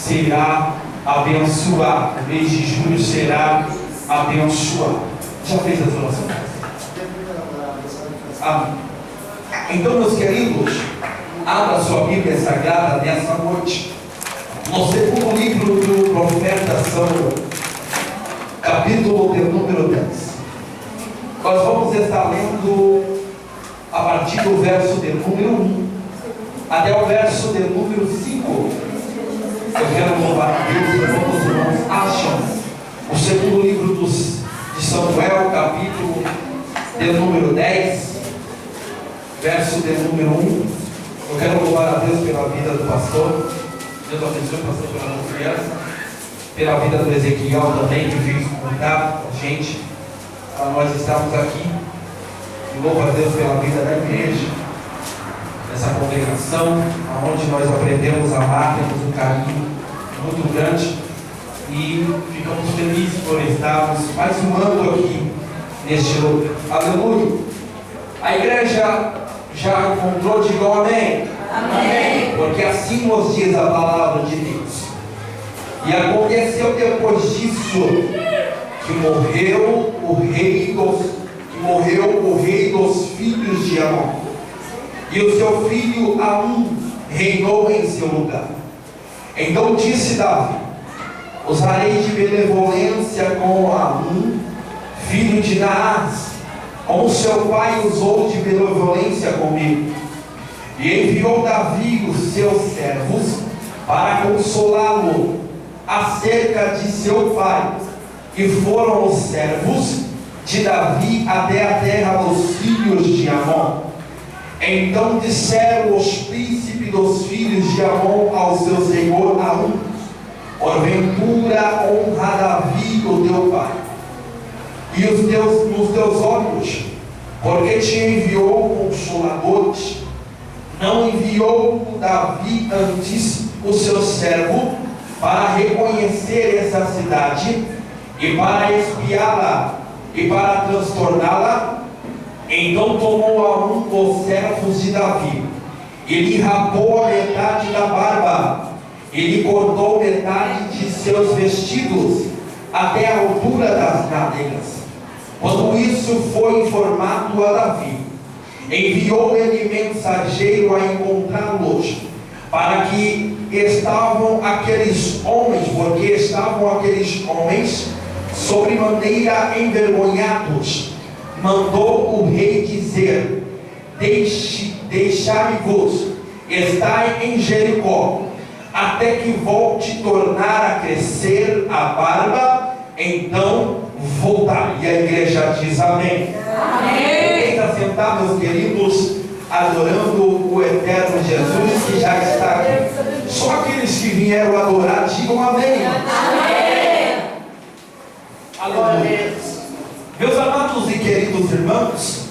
será abençoado. O mês de julho será abençoado. Já fez as orações? Amém. Então, meus queridos, abra sua Bíblia Sagrada nessa noite, no segundo livro do profeta Samuel, capítulo de número 10. Nós vamos estar lendo a partir do verso de número 1 até o verso de número 5. Eu quero louvar a Deus enquanto os irmãos acham o segundo livro de Samuel, capítulo de número 10, verso de número 1. Eu quero louvar a Deus pela vida do pastor. Deus abençoe o pastor pela confiança, pela vida do Ezequiel também, que fez contato com a gente, para nós estarmos aqui. E louvo a Deus pela vida da igreja, dessa congregação, onde nós aprendemos a amar, temos um carinho muito grande e ficamos felizes por estarmos mais um ano aqui neste lugar. Aleluia! A igreja já encontrou, digam amém. Amém. Porque assim nos diz a palavra de Deus. E aconteceu depois disso que morreu o rei dos filhos de Amon, e o seu filho Amon reinou em seu lugar. Então disse Davi: usarei de benevolência com Amon, filho de Naás, como seu pai usou de benevolência comigo. E enviou Davi os seus servos para consolá-lo acerca de seu pai. E foram os servos de Davi até a terra dos filhos de Amon. Então disseram os príncipes dos filhos de Amon ao seu senhor Amon: porventura honra Davi o teu pai e nos teus olhos, porque te enviou consoladores. Não enviou Davi antes o seu servo para reconhecer essa cidade e para espiá-la e para transtorná-la? Então tomou Amon os servos de Davi, e lhe rapou a metade da barba, e lhe cortou metade de seus vestidos até a altura das nádegas. Quando isso foi informado a Davi, enviou ele mensageiro a encontrá-los, para que estavam aqueles homens, porque estavam aqueles homens sobremaneira envergonhados. Mandou o rei dizer: deixai-vos estar em Jericó, até que volte tornar a crescer a barba, então voltar. E a igreja diz amém. Amém. Está sentado, meus queridos, adorando o eterno Jesus que já está aqui. Só aqueles que vieram adorar, digam amém. Amém. Aleluia. Meus amados e queridos irmãos,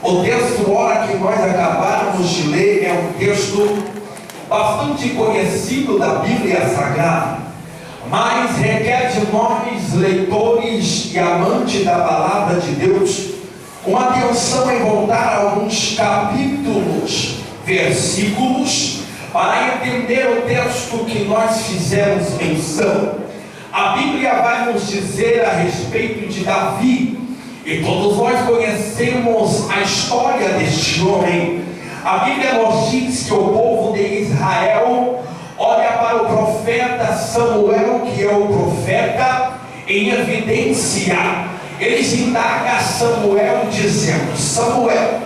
o texto ora que nós acabamos de ler é um texto bastante conhecido da Bíblia Sagrada, mas requer de nós, leitores e amantes da palavra de Deus, uma atenção em voltar a alguns capítulos, versículos, para entender o texto que nós fizemos menção. A Bíblia vai nos dizer a respeito de Davi, e todos nós conhecemos a história deste homem. A Bíblia nos diz que o povo de Israel olha para o profeta Samuel, que é o profeta, em evidência. Eles indagam a Samuel dizendo: Samuel,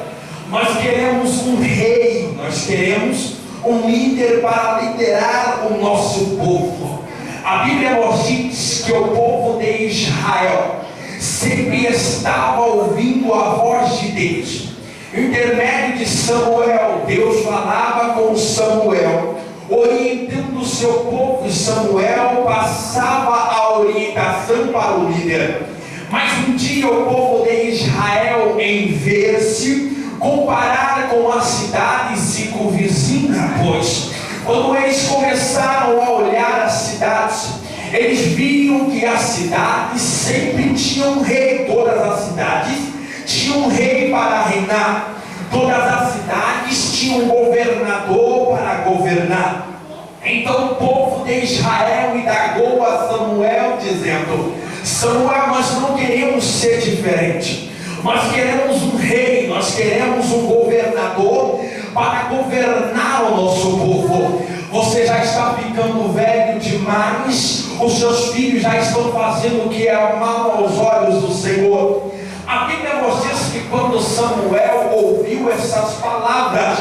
nós queremos um rei, nós queremos um líder para liderar o nosso povo. A Bíblia nos diz que o povo de Israel sempre estava ouvindo a voz de Deus. Intermédio de Samuel, Deus falava com Samuel, orientando o seu povo, e Samuel passava a orientação para o líder. Mas um dia o povo de Israel, em ver-se, comparar com as cidades circunvizinhas, pois quando eles começaram a olhar as cidades, eles viam que as cidades sempre tinham um rei. Todas as cidades tinham um rei para reinar. Todas as cidades tinham um governador para governar. Então o povo de Israel indagou a Samuel, dizendo: Samuel, nós não queremos ser diferente. Nós queremos um rei, nós queremos um governador para governar o nosso povo. Você já está ficando velho demais, os seus filhos já estão fazendo o que é mal aos olhos do Senhor. A Bíblia nos diz que quando Samuel ouviu essas palavras,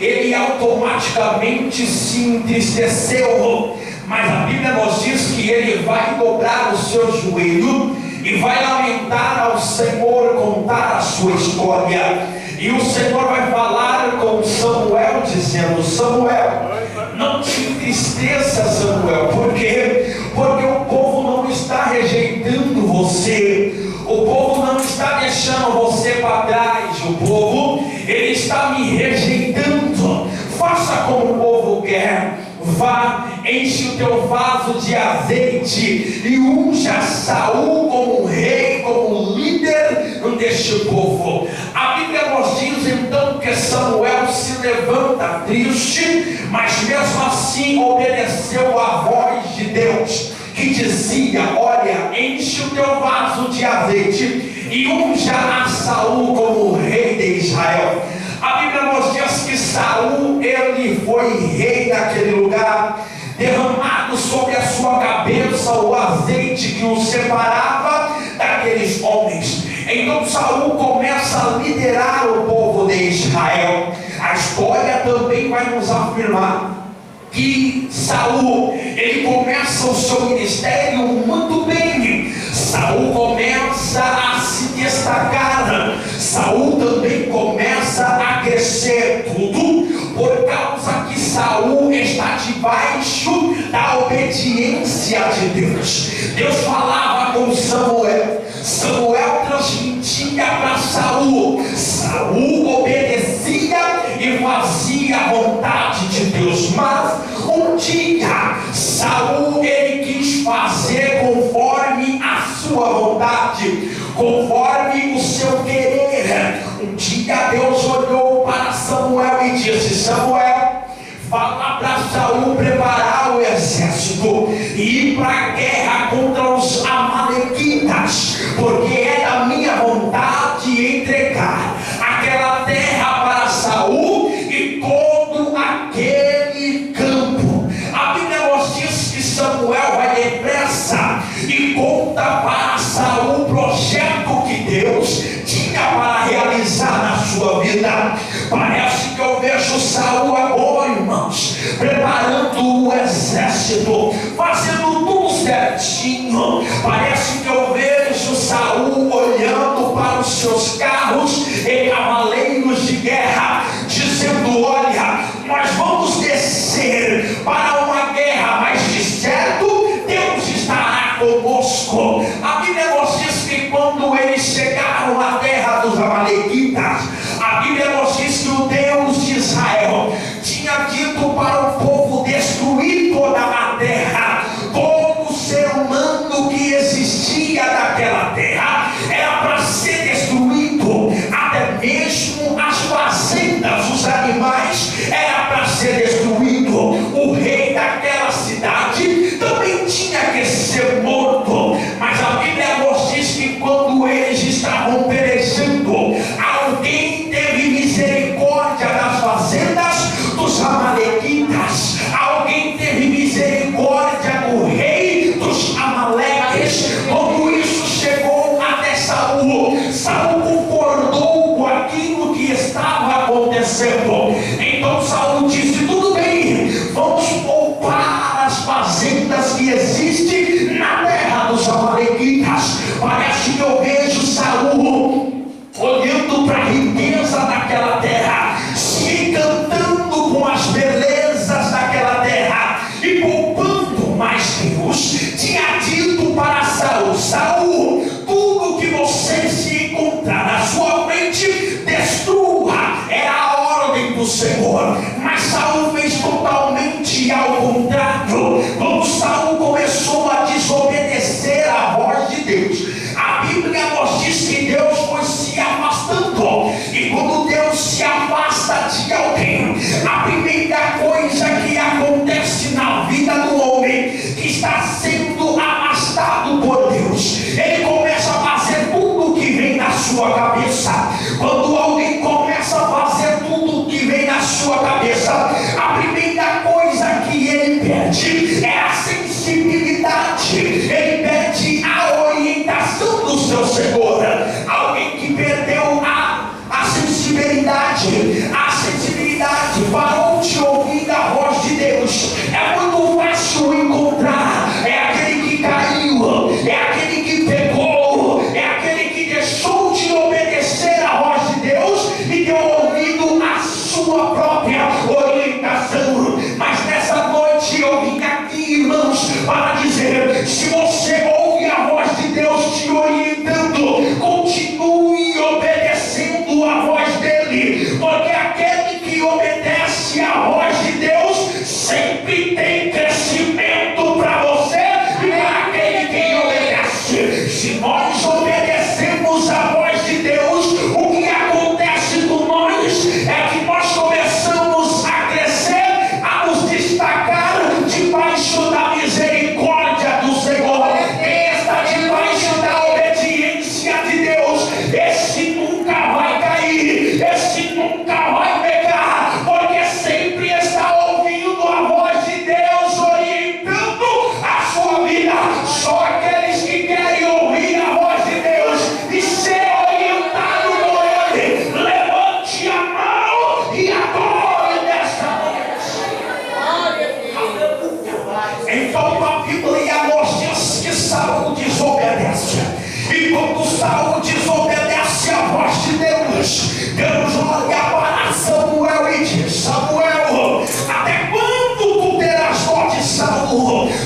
ele automaticamente se entristeceu. Mas a Bíblia nos diz que ele vai dobrar o seu joelho e vai lamentar ao Senhor, contar a sua história. E o Senhor vai falar com Samuel, dizendo: Samuel, não te entristeça, Samuel. Por quê? Porque o povo não está rejeitando você. O povo não está deixando você para trás. O povo, ele está me rejeitando. Faça como o povo quer. Vá, enche o teu vaso de azeite e unja Saul como rei, como líder deste povo. A Bíblia nos diz então que Samuel se levanta triste, mas mesmo assim obedeceu a voz de Deus, que dizia: olha, enche o teu vaso de azeite e unja a Saul como rei de Israel. A Bíblia nos diz que Saul, ele foi rei naquele lugar, derramado sobre a sua cabeça o azeite que o separava daqueles homens. Então Saul começa a liderar o povo de Israel. A história também vai nos afirmar que Saul, ele começa o seu ministério muito bem. Saul começa a se destacar. Saul também começa a crescer, tudo por causa que Saul está debaixo da obediência de Deus. Deus falava com Samuel, Samuel transmitia para Saul, Saul obedecia e fazia a vontade de Deus. Mas um dia Saul, ele quis fazer conforme a sua vontade, conforme o seu querer. Um dia Deus olhou para Samuel e disse: Samuel, fala para Saul preparar o exército e ir para a guerra contra os amalequitas, porque é da minha vontade entregar aquela terra para Saul e todo aquele campo. A Bíblia nos diz que Samuel vai depressa e conta para Saul o projeto que Deus tinha para realizar na sua vida. Parece que eu vejo Saul agora, irmãos, preparando o exército, fazendo tudo certinho. Parece que eu vejo Saul olhando para os seus carros e cavaleiros de guerra, dizendo: olha, nós vamos descer para uma guerra, mas de certo Deus estará conosco. A Bíblia nos diz que quando eles chegaram na terra dos amalequitas, a Bíblia nos diz que o Deus de Israel tinha dito para o povo destruir toda a terra. Todo ser humano que existia naquela terra era para ser destruído, até mesmo as fazendas, os animais, era para ser destruído. O rei daquela cidade também tinha que ser morto. Mas a Bíblia nos diz que quando eles estavam perecendo, alguém teve misericórdia das fazendas dos amalequitas. Alguém teve misericórdia do rei dos amaleques. Quando isso chegou até Saul, Saul concordou com aquilo que estava acontecendo. Então Saul disse: tudo bem, vamos poupar as fazendas que existem na terra dos amalequitas. Parece que eu vejo Saul olhando para a riqueza daquela terra, se encantando com as belezas daquela terra e poupando. Mas Deus tinha dito para Saul: Saul, tudo que você se encontrar na sua frente, destrua. Era a ordem do Senhor. Mas Saul fez totalmente ao contrário. Quando Saul começou a desobedecer a voz de Deus, a Bíblia nos diz que Deus foi se afastando. E quando Deus se afasta de alguém, a primeira coisa que acontece na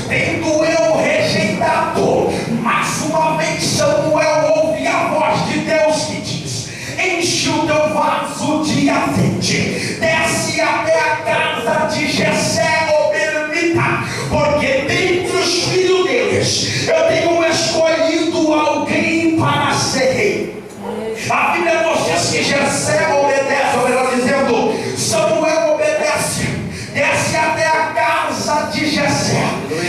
tendo eu rejeitado. Mas uma vez Samuel ouve a voz de Deus que diz: enche o teu vaso de azeite, desce até a casa de Jessé o Belemita, porque dentre os filhos deles eu tenho escolhido alguém para ser rei. A Bíblia nos diz que Jessé obedece, ou melhor dizendo, Samuel obedece, desce até a casa de Jessé,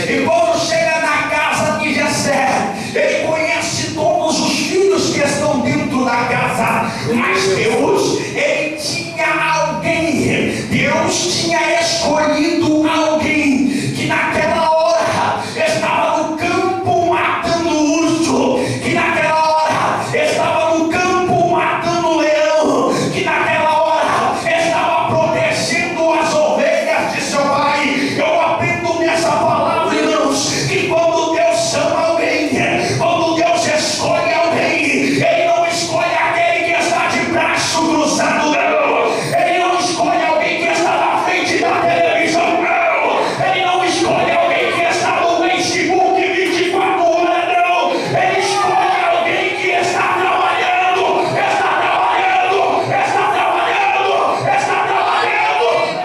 e quando chega na casa de Jessé, ele conhece todos os filhos que estão dentro da casa, mas Deus, ele tinha alguém, Deus tinha escolhido alguém que naquela hora estava no campo matando urso, que naquela hora estava no campo matando leão, que naquela hora estava protegendo as ovelhas de seu pai. Eu aprendo nessa palavra, irmãos, que quando Deus chama alguém, quando Deus escolhe alguém, ele não escolhe aquele que está de braço cruzado, não. Ele não escolhe alguém que está na frente da televisão, não. Ele não escolhe alguém que está no Facebook 24 horas, não. Ele escolhe alguém que está trabalhando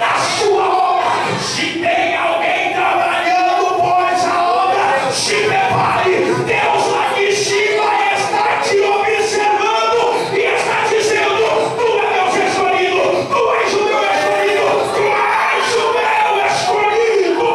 na sua obra. Se tem alguém trabalhando, pois a obra se prepare. Deus lá de cima está te observando e está dizendo: tu é meu escolhido, tu és o meu escolhido, tu és o meu escolhido.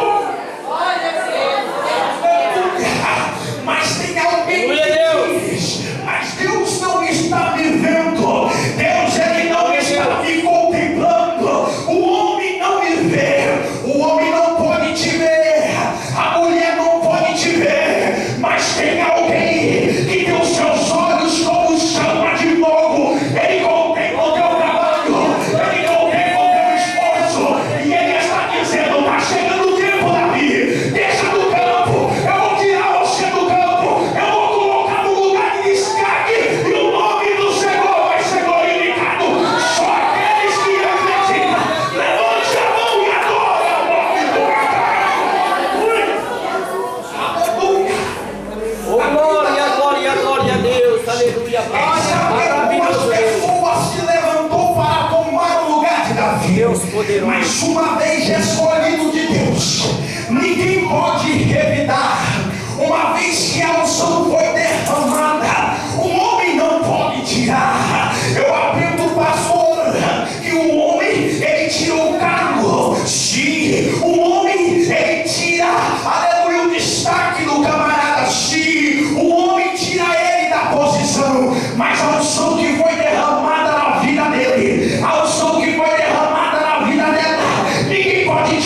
Mas tem alguém que diz: mas Deus não está me vendo, Deus ele não está me contemplando, o homem não me vê, o homem não pode te ver, a mulher não pode te ver, mas tem alguém que tem os seus olhos como chama de fogo, ele contempla o teu trabalho, ele contempla o teu esforço, e ele está dizendo: está chegando o tempo, Davi, deixa do campo, eu vou tirar você do campo, eu vou colocar no lugar de destaque, e o nome do Senhor vai ser glorificado. Só aqueles que acreditam, levante a mão e adore o nome do Aleluia. Glória a Deus, aleluia. Algumas pessoas se levantou para tomar o lugar de Davi, Deus poderoso. mas uma vez escolhido de Deus, ninguém pode revidar. Uma vez que a unção foi derramada, o homem não pode tirar. Eu aprendo, pastor, que o homem ele tira o cargo, sim, o homem ele tira, aleluia, o destaque do camarada, sim, o homem tira ele da posição, mas a unção que foi derramada na vida dele, a unção que foi derramada na vida dela, ninguém pode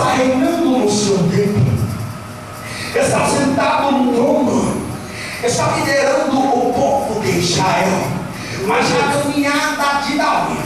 está reinando no seu tempo, está sentado no trono, está liderando o povo de Israel. Mas a caminhada de Davi,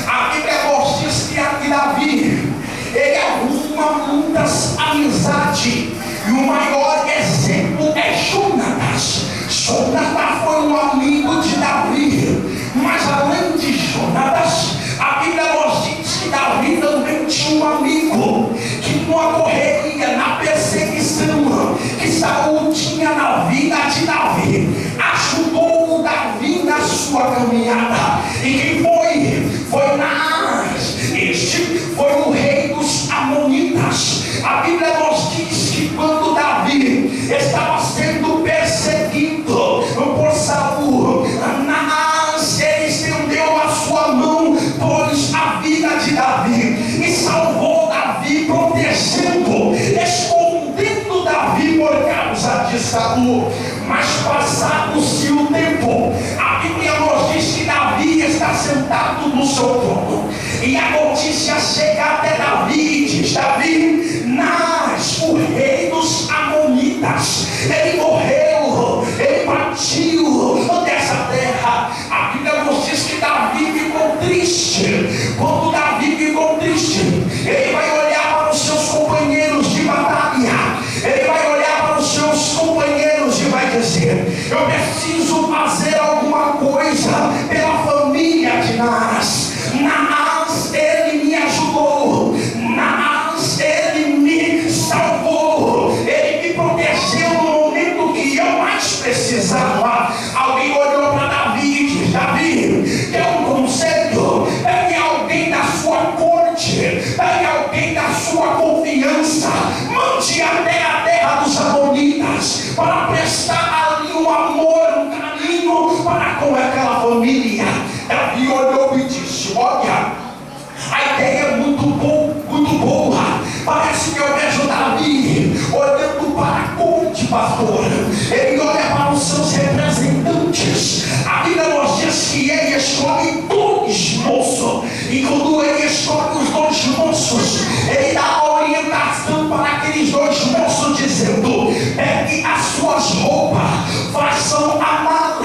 a Bíblia nos diz que Davi, ele arruma muitas amizades, e o maior exemplo é Jonatas. Jonatas foi um amigo de Davi, mas além de Jonatas, a Bíblia nos diz que Davi também tinha um amigo que numa correria, na perseguição que Saul tinha na vida de Davi, ajudou o Davi na sua caminhada. E quem foi? Foi Naás. Este foi o rei dos Amonitas. A Bíblia nos diz que quando Davi estava sendo perseguido por Saul, Naás, ele estendeu a sua mão, pôs a vida de Davi e salvou Davi, protegendo, escondendo Davi por causa de Saul. Mas passado-se o tempo, a Bíblia nos diz que Davi está sentado no seu trono, e a notícia chega até Davi e diz: Davi, Naás, o rei dos Amonitas, ele morreu, ele partiu dessa terra. A Bíblia nos diz que Davi ficou triste. Quando Davi ficou triste, ele vai olhar para os seus companheiros de batalha, ele vai olhar para os seus companheiros e vai dizer: eu preciso fazer alguma coisa pela família de Naás. Naás, ele me ajudou, Naás, ele me salvou, ele me protegeu no momento que eu mais precisava. Alguém olhou para Davi e disse: Davi, quer um conselho? Pegue alguém da sua corte, pegue alguém da sua confiança, mande até a terra dos Amonitas para prestar ali um amor, um carinho para com aquela família. Davi olhou e disse: olha, a ideia é muito boa. Parece que eu vejo Davi olhando para a corte, pastor. Ele olha para os seus representantes. A Bíblia nos diz que ele escolhe dois moços, e quando ele escolhe os dois moços, ele dá a orientação para aqueles dois moços, dizendo: pegue as suas roupas, façam a mala,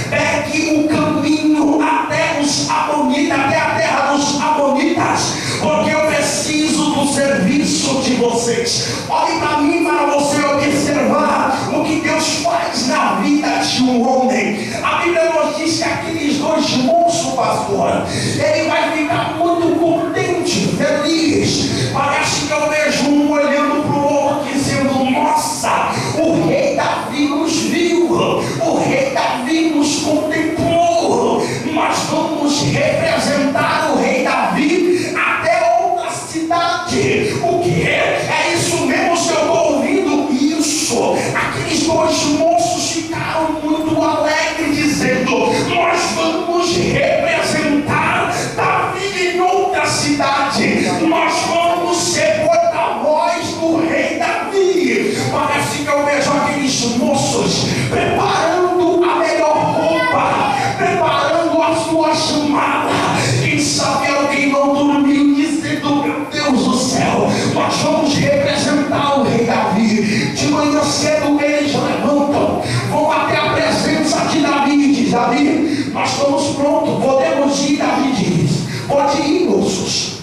pegue o caminho até os Amonitas, até a terra dos Amonitas, porque eu preciso do serviço de vocês. Olhe para mim, para você observar o que Deus faz na vida de um homem. A Bíblia nos diz que aqueles dois moços, pastor, ele vai ficar muito contente, feliz. Parece que eu vejo um olhando para o outro dizendo: nossa, o rei Davi nos viu, o rei Davi nos contemplou. Nós vamos representar o rei Davi até outra cidade. O que é? É isso mesmo que eu estou ouvindo? Isso. Aqueles dois moços ficaram muito alegres, dizendo: nós vamos representar Davi em outra cidade, nós vamos ser porta-voz do rei Davi. Parece que eu vejo aqueles moços preparando a melhor roupa, preparando a sua chamada. Quem sabe alguém não dormiu dizendo: meu Deus do céu, nós vamos representar o rei Davi. De manhã cedo eles levantam, vão até a presença de Davi e diz: Davi, nós estamos prontos, podemos ir. Davi diz: pode ir, moços,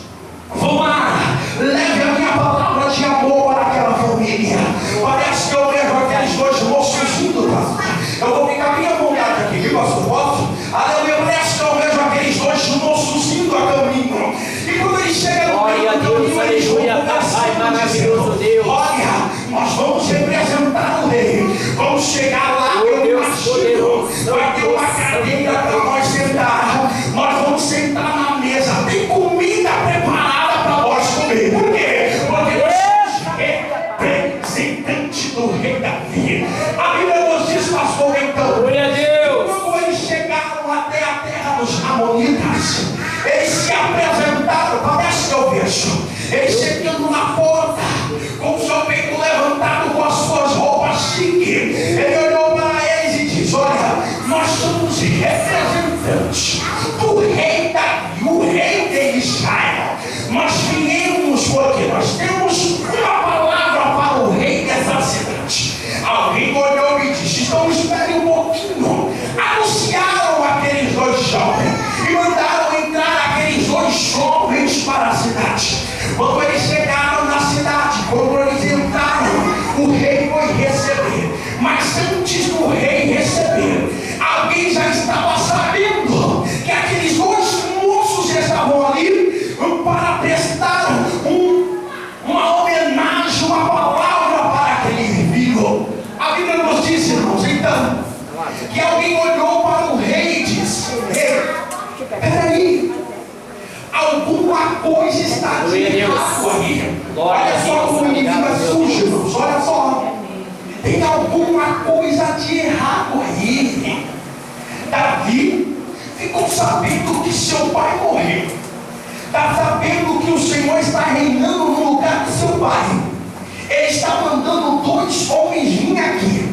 vão lá, leve a minha palavra de amor para aquela família. Parece que eu vejo aqueles dois moços indo, pastor. Eu vou ficar bem à vontade aqui, viu, pastor? Posso? Aleluia. Parece que eu vejo aqueles dois moços indo a caminho, e quando eles chegam no meio do caminho, eles vão maravilhoso Deus. olha, nós vamos representar o rei, vamos chegar lá, vai ter uma cadeira para nós sentar, nós vamos sentar na mesa, tem comida preparada para nós comer. Por quê? Porque nós somos representantes do rei Davi. A Bíblia nos diz, pastor, então, glória a Deus. quando eles chegaram até a terra dos Amonitas, eles se apresentaram. Parece que eu vejo eles chegando na porta, com o seu peito levantado, com as suas roupas chiques. Ele olhou para eles e disse: olha, nós somos representantes do rei Davi, o rei de Israel. Nós viemos porque nós temos alguma coisa de errado aí. Davi ficou sabendo que seu pai morreu. Está sabendo que o Senhor está reinando no lugar de seu pai. Ele está mandando 2 homens vir aqui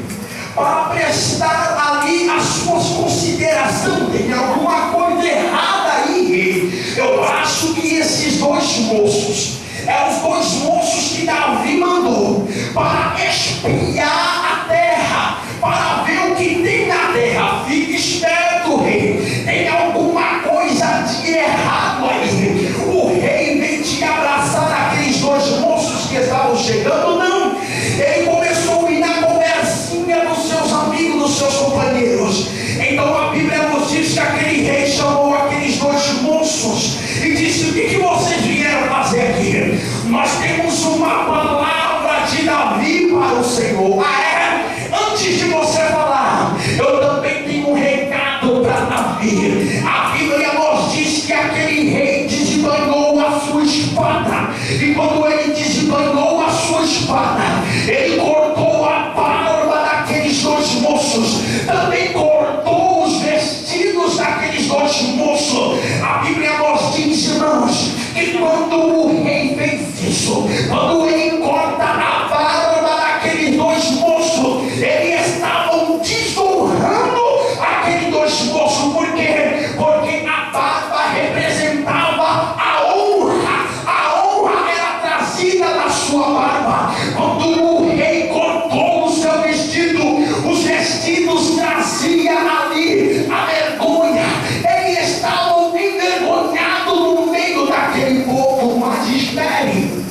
para prestar ali as suas considerações. Tem alguma coisa errada aí, rei. Eu acho que esses 2 moços eram os 2 moços que Davi mandou para espiar a terra, para ver o que tem na terra. Fique esperto, rei. Tem alguma coisa de errado aí. O rei vem te abraçar naqueles 2 moços que estavam chegando, não. Ele começou a ir na conversinha dos seus amigos, dos seus companheiros. Então a Bíblia nos diz que aquele rei chamou aqueles 2 moços e disse: o que vocês vieram fazer aqui? Nós temos uma palavra de Davi para o Senhor. Ah, é? Antes de você falar, eu também tenho um recado para Davi. A Bíblia nos diz que aquele rei desembanhou a sua espada, e quando ele desembanhou a sua espada, ele cortou a barba daqueles 2 moços, também cortou os vestidos daqueles 2 moços. A Bíblia nos diz, irmãos, que quando o rei fez isso, quando ele corta a barba daqueles 2 moços, eles estavam desonrando aqueles 2 moços. Por quê? Porque a barba representava a honra. A honra era trazida na sua barba. Quando o rei cortou o seu vestido, os vestidos traziam ali a vergonha. Eles estavam envergonhados no meio daquele povo. Mas espere,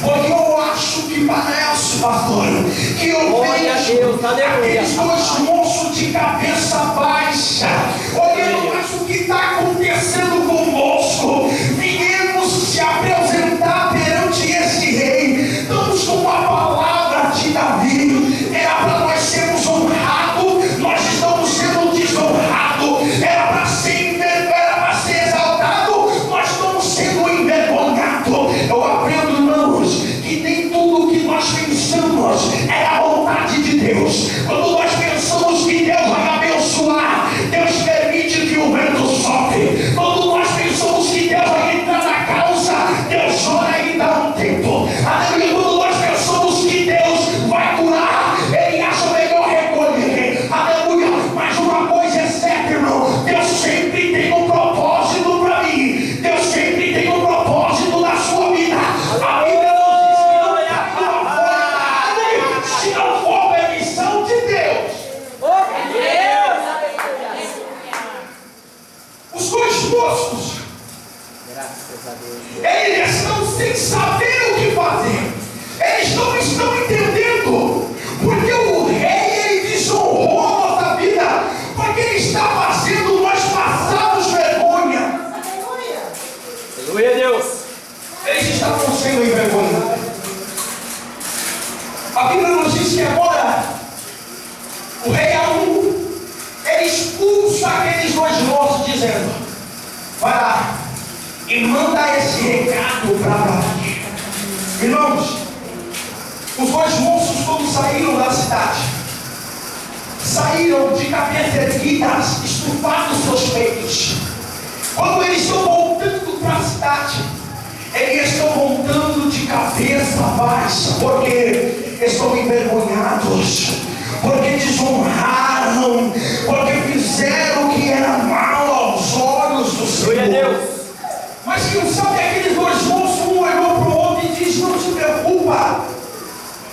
porque eu acho que parece, pastor, que eu vejo aqueles 2 moços de cabeça baixa, olhando mais o que está acontecendo conosco. Viemos se apresentar perante esse rei, estamos com uma palavra de Davi. Era para nós sermos honrados, nós estamos sendo desonrados. Era para ser exaltado, nós estamos sendo envergonhados. Eu aprendo, irmãos, que nem tudo que nós pensamos é a vontade de Deus. Quando nós pensamos que Deus vai abençoar, Deus permite que o vento sopre. Quando nós pensamos que Deus vai entrar na causa, Deus ora e dá um tempo. Aleluia. Quando nós pensamos que Deus vai curar, Ele acha melhor recolher. Aleluia. Mas uma coisa é certa, irmão, Deus sempre tem um propósito para mim. Deus sempre tem um propósito na sua vida. A Bíblia nos diz que não vai se não for permissão de Deus. Os 2 moços, Graças a Deus. eles estão sem saber o que fazer. Eles não estão entendendo, porque o rei, ele desonrou a nossa vida, porque ele está fazendo nós passarmos vergonha. Aleluia, Deus. Eles estavam sendo envergonhados. A Bíblia nos diz que agora o rei Aú, ele expulsa aqueles 2 moços, dizendo: vai lá e manda esse recado para Davi. Irmãos, os 2 moços, quando saíram da cidade, saíram de cabeça erguida, estufados seus peitos. Quando eles estão voltando para a cidade, eles estão voltando de cabeça baixa, porque estão envergonhados, porque desonraram, porque fizeram o que era mal aos olhos do Senhor. Mas quem sabe aqueles 2 moços, um olhou para o outro e disse: não se preocupa,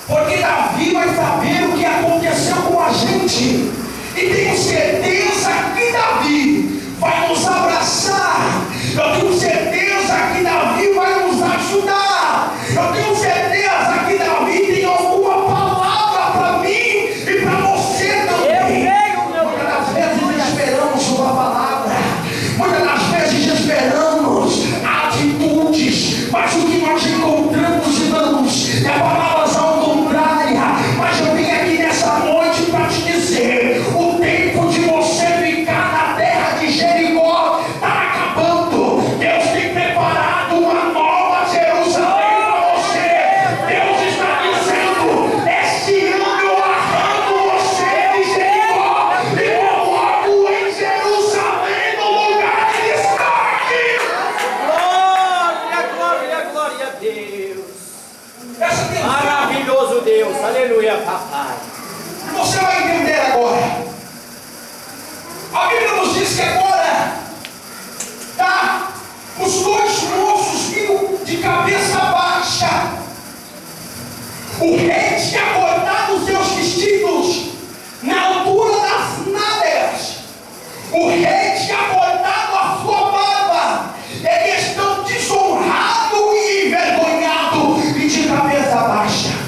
porque Davi vai saber o que aconteceu com a gente, e tenho certeza que Davi vai nos abraçar. Eu tenho certeza que Davi vai nos ajudar. Eu tenho certeza que Davi tem alguma palavra para mim e para você também. Muitas das vezes esperamos uma palavra, muitas das vezes esperamos atitudes, mas o que nós encontramos, irmãos, é palavras ao contrário. Mas eu vim aqui nessa noite para te dizer: o tempo de você ficar na terra de Jericó está acabando. Deus tem Aleluia, papai. Você vai entender agora. A Bíblia nos diz que agora tá os dois moços vindo de cabeça baixa. O rei tinha cortado os seus vestidos na altura das nádegas. O rei tinha cortado a sua barba. Eles estão desonrados e envergonhados e de cabeça baixa.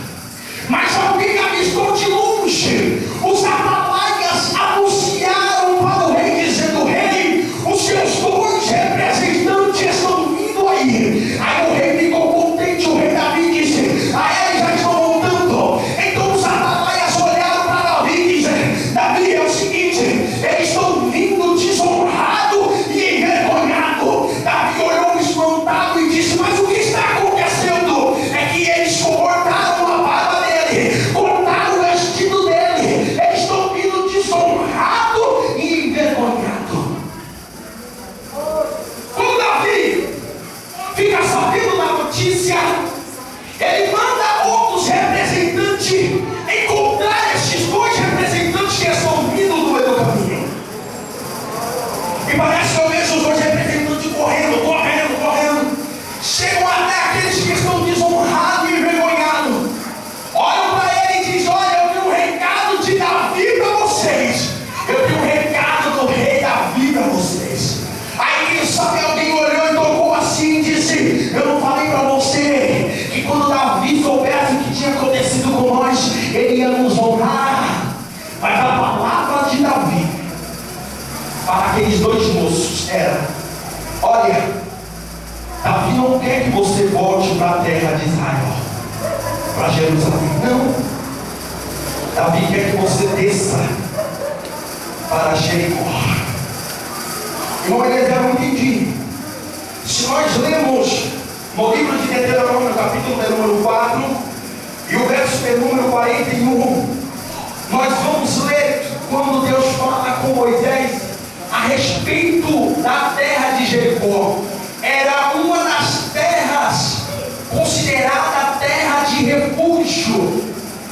Mas alguém avistou de longe. Os atalaias anunciaram para o rei, dizendo: rei, os seus dois representantes estão vindo aí. Aí o rei ficou contente. O rei Davi disse: eles já estão voltando. Então os atalaias olharam para Davi e disseram: Davi, é o seguinte, eles estão vindo desonrados e envergonhados. Davi olhou espantado e disse: mas o que está acontecendo? É que eles cortaram a barba dele, cortaram o vestido dele. Eles estão vindo desonrados e envergonhados. Quando Davi fica sabendo da notícia, ele manda outros representantes encontrar esses dois representantes que estão vindo no meio do caminho. E parece que eu vejo os dois representantes correndo. Chegam até aqueles que estão desonrados e envergonhados. Olham para ele e dizem: olha, eu tenho um recado de Davi para vocês. Eu tenho um recado do rei Davi para vocês. Aí quem sabe alguém olhou e tocou assim e disse: eu não falei para você que quando Davi soubesse o que tinha acontecido com nós, ele ia nos honrar. Mas a palavra de Davi para aqueles dois moços era: olha, Davi não quer que você volte para a terra de Israel, para Jerusalém. Não. Davi quer que você desça para Jericó. Irmão Eliezer, eu não entendi. Se nós lemos no livro de Deuteronômio, capítulo de número 4, e o verso de número 41, nós vamos ler quando Deus fala com Moisés a respeito da terra de Jericó. Era uma das terras considerada terra de refúgio.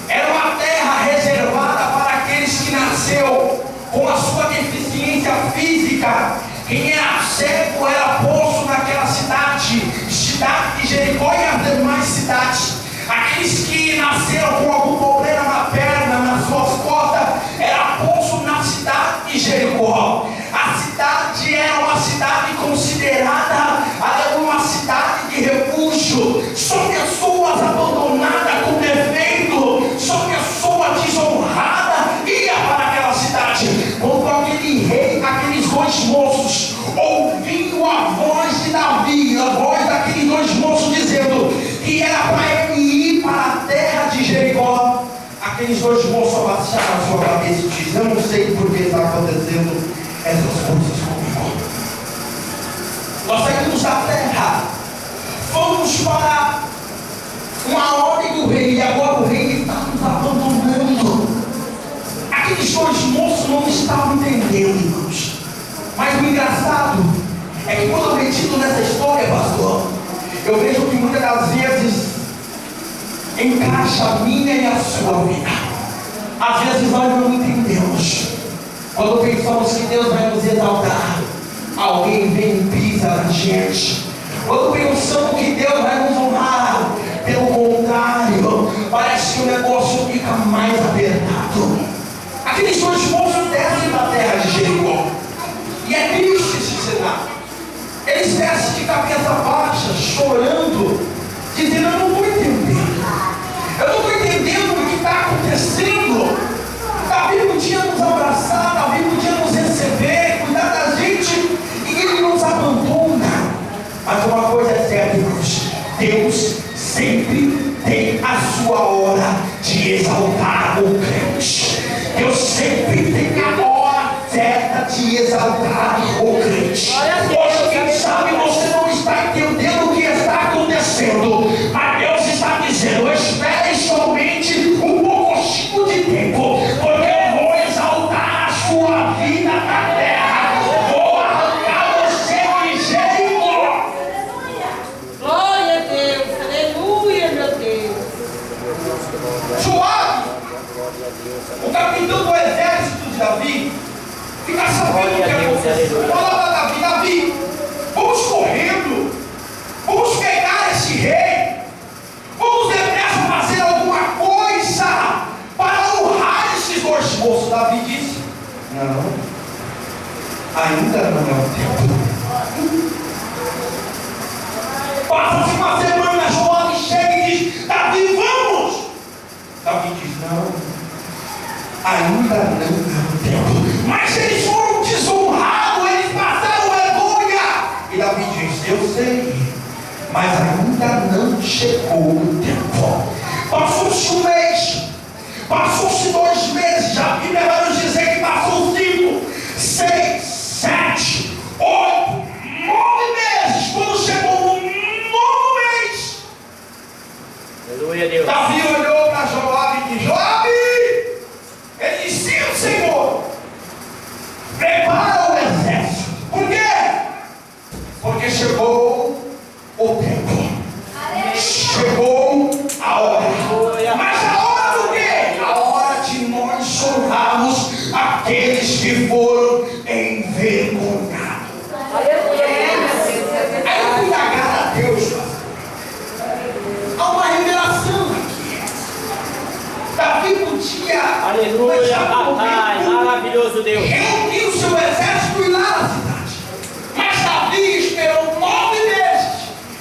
Era uma terra reservada para aqueles que nasceu com a sua deficiência física. Quem era cego era posto naquela cidade de Jericó e as demais cidades. Aqueles que nasceram com algum problema na perna, nas suas costas, era posto na cidade de Jericó. A cidade era uma cidade considerada uma cidade de refúgio. Só pessoas abandonadas com defeito, só pessoa desonrada ia para aquela cidade. Quando aquele rei, aqueles dois moços ouviam a voz de Davi, a voz daqueles dois moços dizendo que era para ele ir para a terra de Jericó, aqueles dois moços abaixaram a sua cabeça e disseram: eu não sei por que está acontecendo essas coisas comigo. Nós saímos da terra, fomos para uma ordem do rei, e agora o rei está nos abandonando. Aqueles dois moços não estavam entendendo, irmãos. Mas o engraçado é que quando eu medito nessa história, pastor, eu vejo que muitas das vezes encaixa a minha e a sua vida. Às vezes nós não entendemos. Quando pensamos que Deus vai nos exaltar, alguém vem e pisa na gente. Quando pensamos que Deus vai nos honrar, pelo contrário, parece que o negócio fica mais apertado. Aqueles dois moços descem da terra de Jericó, e é triste esse cenário. Eles descem de cabeça baixa, chorando, dizendo: eu não estou entendendo. Eu não estou entendendo o que está acontecendo. Davi podia nos abraçar, Davi podia nos receber, cuidar da gente, e ele nos abandona. Mas uma coisa é certa, irmãos: Deus sempre tem a sua hora de exaltar o crente. Deus sempre tem a hora certa de exaltar o crente. Hoje, quem sabe, você não está entendendo o que está acontecendo, mas Deus está dizendo: espere somente um pouquinho de tempo, porque eu vou exaltar a sua vida na terra. Vou arrancar você de Jericó. Glória a Deus, aleluia, meu Deus. Joabe O capitão do exército de Davi fica sabendo o que aconteceu. Fala para Davi: Davi, vamos correndo, vamos pegar esse rei, vamos depressa fazer alguma coisa para honrar esses dois moços. Davi disse: não, ainda não é o tempo. Passa-se uma semana, Joabe chega e diz: Davi, vamos. Davi diz: não, ainda não é o tempo. Mas eles foram desonrados, eles passaram vergonha. E Davi diz: eu sei, mas ainda não chegou o tempo. Passou-se um mês, passou-se 2 meses. A Bíblia vai nos dizer que passou 5, 6, 7, 8, 9 meses. Quando chegou no 9º mês, Aleluia, Deus. Davi olhou para Joabe e disse: Joabe, ele disse: sim, Senhor, prepara o exército. Por quê? Porque chegou o tempo, chegou a hora. Mas a hora do quê? A hora de nós honrarmos aqueles que foram envergonhados. Aí eu fui agarrar a Deus. Há uma revelação aqui. Davi podia, Aleluia, papai, maravilhoso Deus. reunir o seu exército e ir lá na cidade. Mas Davi esperou 9 meses.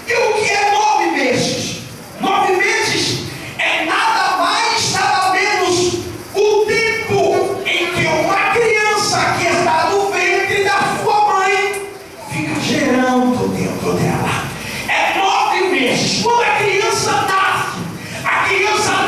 E o que é 9 meses? 9 meses é nada mais, nada menos o tempo em que uma criança que está no ventre da sua mãe fica gerando dentro dela. É 9 meses. Quando a criança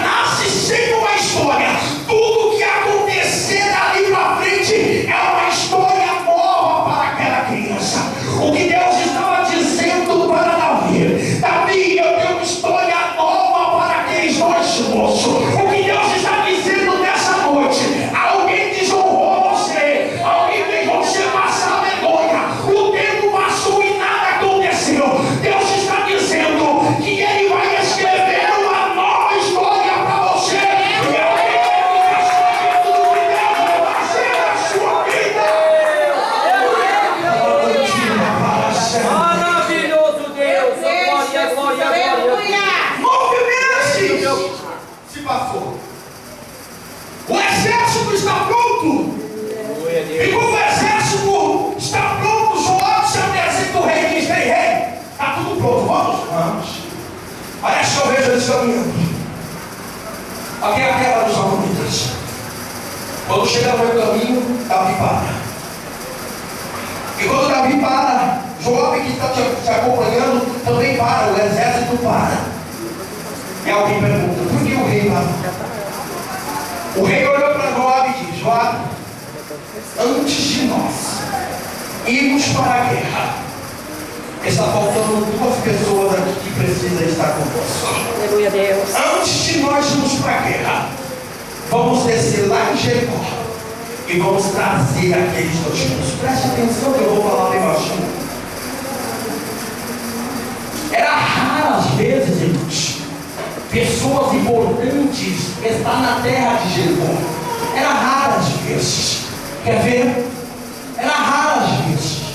nasce sem uma história. Tudo que acontecer dali para frente é uma história nova para aquela criança. O que Deus estava dizendo para Davi: Davi, eu tenho uma história nova para aqueles 2 moços. O que Deus está dizendo nessa noite: alguém desonrou você, alguém fez você passar vergonha. O tempo passou e nada aconteceu. Deus está dizendo que Ele vai escrever uma nova história para você. E alguém que está sabendo do que Deus vai fazer na sua vida. Maravilhoso Deus. Glória, glória, glória. 9 meses se passou. O exército está pronto. Aleluia, E Deus. quando o exército está pronto, Joabe se apresenta o rei e diz: ei, rei, está tudo pronto, vamos? Vamos. Parece que eu vejo eles caminhando. Aqui é a guerra dos amonitas. Quando chega no meu caminho, Davi para. E quando Davi para, Joabe, que está te acompanhando, também para, o exército para. E alguém pergunta: por que o rei parou? O rei olhou para Joabe e disse: Joabe, antes de nós irmos para a guerra, está faltando 2 pessoas aqui que precisam estar conosco. Aleluia, Deus. Antes de nós irmos para a guerra, vamos descer lá em Jericó e vamos trazer aqueles 2 moços. Preste atenção que eu vou falar bem baixinho. Era raro às vezes, irmãos, pessoas importantes estar na terra de Jericó. Era raro às vezes. Quer ver? Era raro às vezes.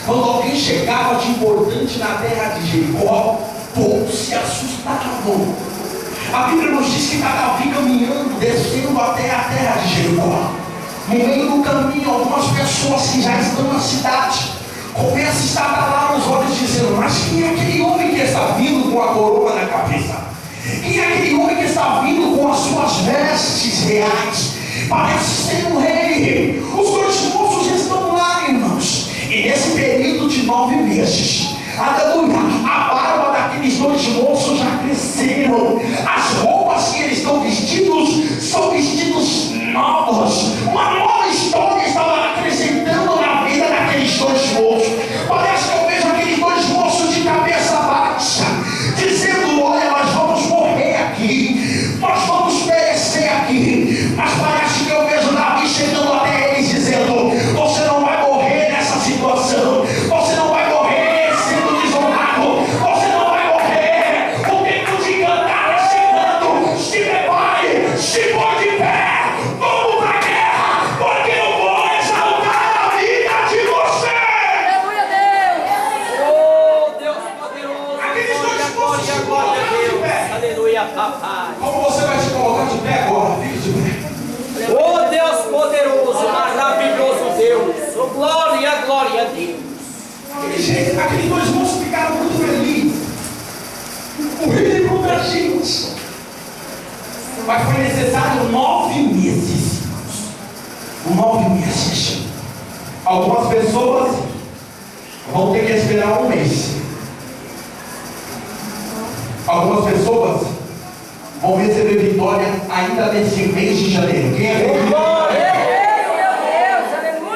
Quando alguém chegava de importante na terra de Jericó, todos se assustavam. A Bíblia nos diz que está Davi caminhando, descendo até a terra de Jericó. No meio do caminho, algumas pessoas que já estão na cidade começam a estadalar os olhos, dizendo: mas quem é aquele homem que está vindo com a coroa na cabeça? Quem é aquele homem que está vindo com as suas vestes reais? Parece ser um rei. Os 2 moços estão lá, irmãos. E nesse período de 9 meses, aleluia, a barba daqueles 2 moços já cresceram. As roupas que eles estão vestidos são vestidos novos. Uma nova história estava acrescentando na vida daqueles 2 moços. Parece que eu vejo aqueles 2 moços de cabeça baixa, dizendo: olha, nós vamos morrer aqui, nós vamos perecer aqui. Mas parece que eu vejo Davi chegando até eles, dizendo: você não vai morrer nessa situação, você não vai morrer sendo desonrado, você não vai morrer. O tempo de cantar é chegando, Mas foi necessário 9 meses. 9 meses. Algumas pessoas vão ter que esperar um mês. Algumas pessoas vão receber vitória ainda nesse mês de janeiro. Quem acredita?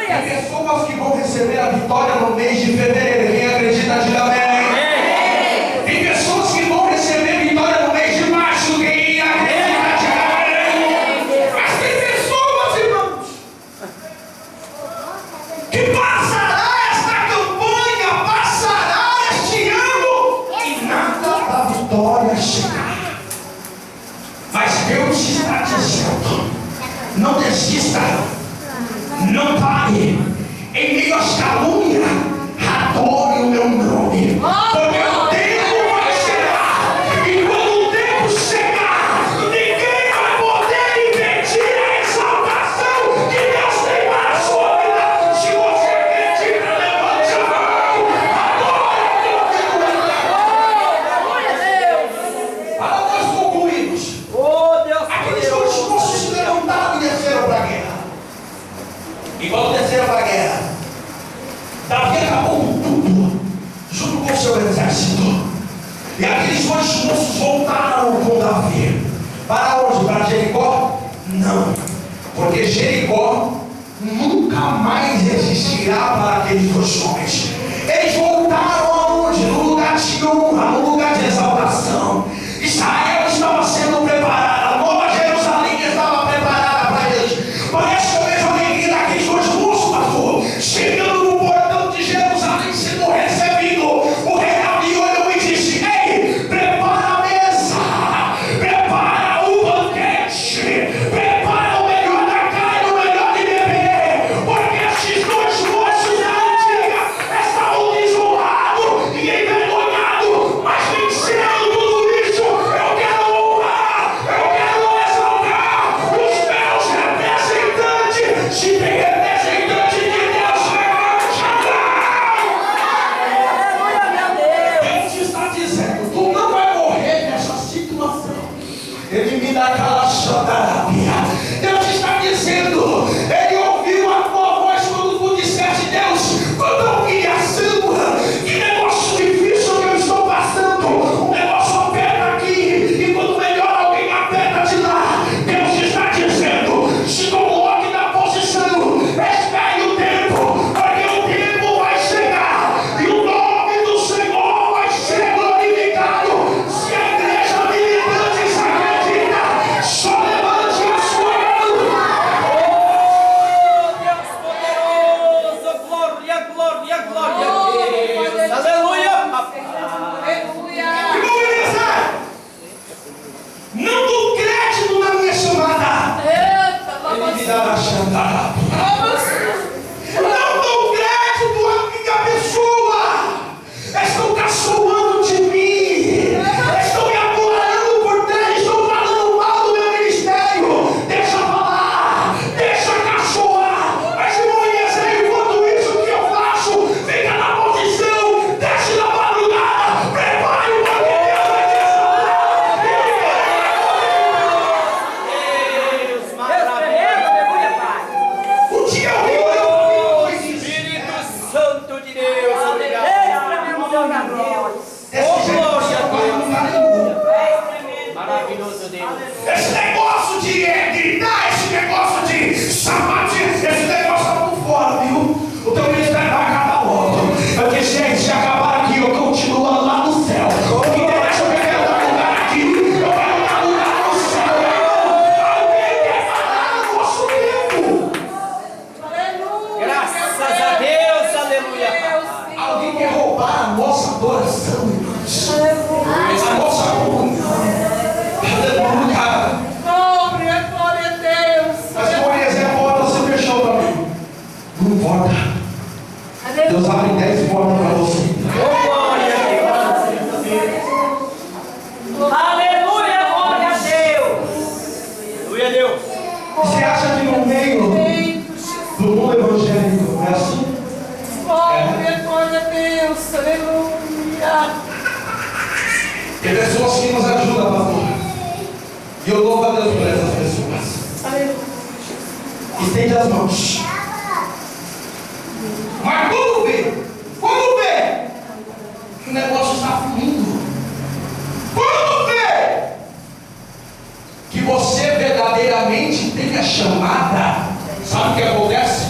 Tem pessoas que vão receber a vitória no mês de fevereiro. Quem acredita, diga amém. Tem pessoas que vão receber vitória no mês de março. Quem acredita, diga amém. Mas tem pessoas, irmãos, que passará esta campanha, passará este ano e nada da vitória chegará. Mas Deus está dizendo: não desista, não pare, em meio às calúnias, adore o meu nome, porque o tempo vai chegar, e quando o tempo chegar, ninguém vai poder impedir a exaltação que Deus tem para a sua vida. Se você acredita, levante a mão, adore para nós concluirmos. Aqueles dois moços se levantaram e desceram para a guerra. E quando desceram para a guerra, Davi acabou com tudo, junto com o seu exército. E aqueles dois moços voltaram com Davi. Para onde? Para Jericó? Não, porque Jericó nunca mais existirá para aqueles dois homens. Eles voltaram aonde? No lugar de honra, no lugar de exaltação. Israel estava sendo preparada, a nova Jerusalém estava preparada para eles. Parece que eu vejo a alegria daqueles dois moços, pastor, chegando no portão de Jerusalém, sendo recebido. O rei Davi olhou e disse: ei, prepara a mesa, prepara o banquete, prepara o melhor da carne, o melhor de beber, porque esses dois moços da antiga estavam desonrados e envergonhados, mas venceram tudo isso. Eu quero honrar, eu quero exaltar os meus representantes. Se tem representante de Deus, levante a mão. Deus está dizendo: tu não vai morrer nessa situação. Ele me dá aquela xandarabia. Deus está dizendo: ele ouviu a tua voz quando tu disseste: Deus, quando eu vi a samba, que negócio difícil que eu estou passando, o negócio aperta aqui, e quando melhor alguém aperta de lá. Deus está dizendo: se coloque na posição, espere o tempo, porque o tempo vai chegar e o nome do Senhor vai ser glorificado. Se a igreja militante se acredita, só levante a sua mão. Deus poderoso, glória, glória, glória a Deus. Aleluia. E vou dizer, não dou crédito na minha chamada. Ele me dá a xandarabia. Não dou crédito à minha pessoa. Estão caçoando de mim. Estão me adorando por trás. Estão falando mal do meu ministério. Deixa falar. Deixa caçoar. Mas irmão Eliezer, enquanto isso, o que eu faço? Fica na posição. Desce na madrugada. Prepare o banquete. Deus maravilhoso. Aleluia, Pai. O dia horrível eu vi. Espírito Santo de Deus, obrigado. Esse glória a Deus. Deus. Maravilhoso Deus. Esse negócio de gritar, esse negócio de sapatear, esse negócio tá por fora, viu? O teu ministério vai acabar logo. Porque, gente, se acabar aqui, eu continuo lá no céu. Porque interessa, eu quero dar lugar aqui, eu quero dar lugar no céu. Alguém quer parar no nosso tempo? Graças a Deus, aleluia. Alguém quer roubar a nossa adoração, irmãos? A nossa comunhão. Aleluia. Mas se o Eliezer volta, você fechou para mim. Não importa. Deus abre 10 portas para você. Glória a Aleluia, glória a Deus. Aleluia a Deus. Você acha que no meio do mundo evangélico não é assim? Tem pessoas que nos ajudam, pastor. E eu louvo a Deus por essas pessoas. Estende as mãos. Mas quando vê que o negócio está fluindo, quando vê que você verdadeiramente tem a chamada, sabe o que acontece?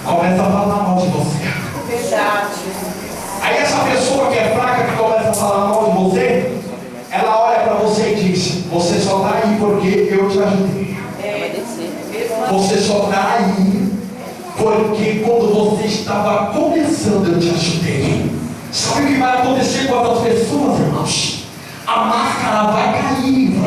Começa a falar mal de você. Verdade. Aí essa pessoa que é fraca, que começa a falar mal de você, ela olha para você e diz: você só está aí porque eu te ajudei. Você só está aí porque quando você estava começando eu te ajudei. Sabe o que vai acontecer com essas pessoas, irmãos? A máscara vai cair.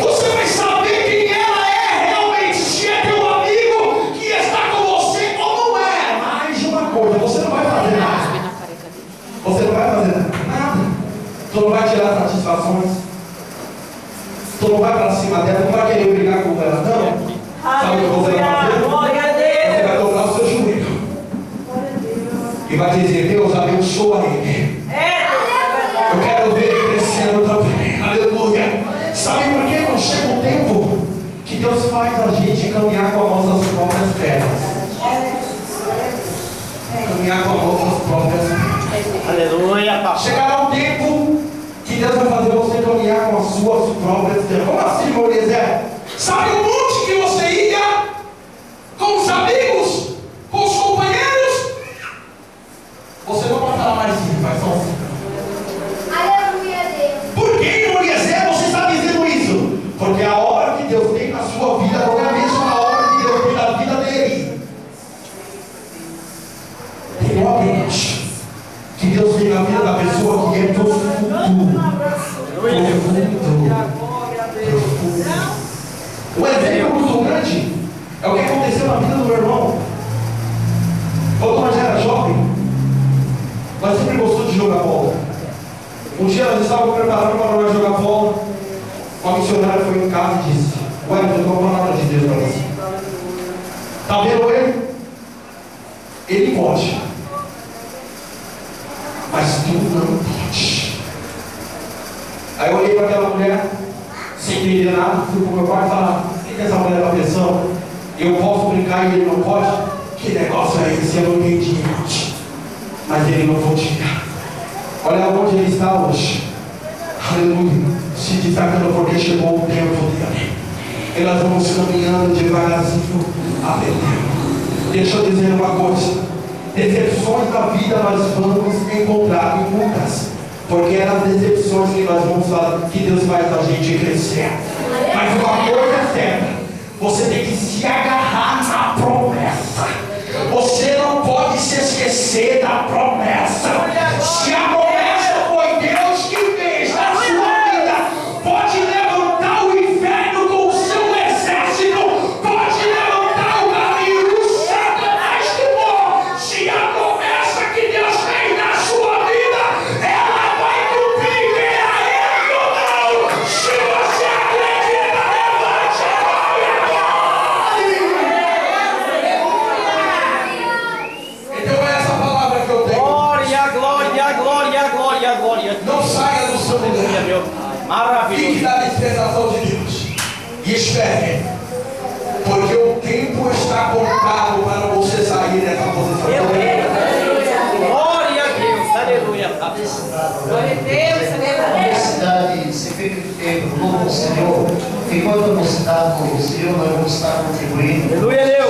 Você vai saber quem ela é realmente. Se é teu amigo que está com você ou não é. Mais de uma coisa, você não vai fazer nada. Você não vai fazer nada. Tu não vai tirar satisfações. Tu não vai para cima dela, não vai querer brigar com ela, não. Sabe o que você vai fazer? Glória a Deus. Você vai dobrar o seu joelho e vai dizer: Deus abençoa ele. Eu quero ver ele crescendo também. Aleluia. Sabe por quê? Não chega um tempo que Deus faz a gente caminhar com as nossas próprias pernas. Caminhar com as nossas próprias pernas. Aleluia. Chegará um tempo que Deus vai fazer você caminhar com as suas próprias pernas. Como assim, irmão Eliezer? Sabe o monte que você ia com os amigos, com os companheiros? Você não vai falar mais isso, vai sozinho. Aleluia, Deus. Por que, irmão Eliezer, você está dizendo isso? Porque a obra que Deus tem na sua vida não é a mesma obra que Deus tem na vida dele. Tem obra, irmãos, que Deus tem na vida da pessoa que é profundo. Um exemplo muito grande é o que aconteceu na vida do meu irmão. Quando nós era jovem, nós sempre gostamos de jogar bola. Um dia nós estávamos preparando para nós jogar bola. Uma missionária foi em casa e disse: ué, eu estou com a palavra de Deus para você. Está vendo ele? Ele pode, mas tu não pode. Aí eu olhei para aquela mulher, sem entender nada, fui para o meu pai e falei: o que essa mulher está pensando? Eu posso brincar e ele não pode? Que negócio é esse? Eu não entendi, irmãos. Mas ele não podia. Olha onde ele está hoje. Aleluia. Se destacando porque chegou o tempo dele. E nós vamos caminhando devagarzinho. Aleluia. Deixa eu dizer uma coisa. Decepções da vida nós vamos encontrar em muitas. Porque é nas decepções que nós vamos falar que Deus faz a gente crescer. Mas uma coisa é certa. Você tem que se agarrar na promessa. Você não pode se esquecer da promessa. Se a promessa foi Deus que fez na sua vida, pode levantar o inferno com o seu exército, pode levantar o caminho do Satanás que for. Se a promessa que Deus fez na sua vida, ela vai cumprir, queira ele ou não. Se você acredita, levante a mão e então é essa palavra que eu tenho. Glória, glória, glória, glória, glória. Não saia do seu lugar. Meu Pai. Fique Maravilhoso. na dispensação de Deus e espere, porque o tempo está contado para você sair dessa posição. Glória a Deus. Aleluia. Glória a Deus. Aleluia. Necessidade, se fica tempo, louvo o Senhor, enquanto você está com o Senhor, nós vamos estar contribuindo. Aleluia,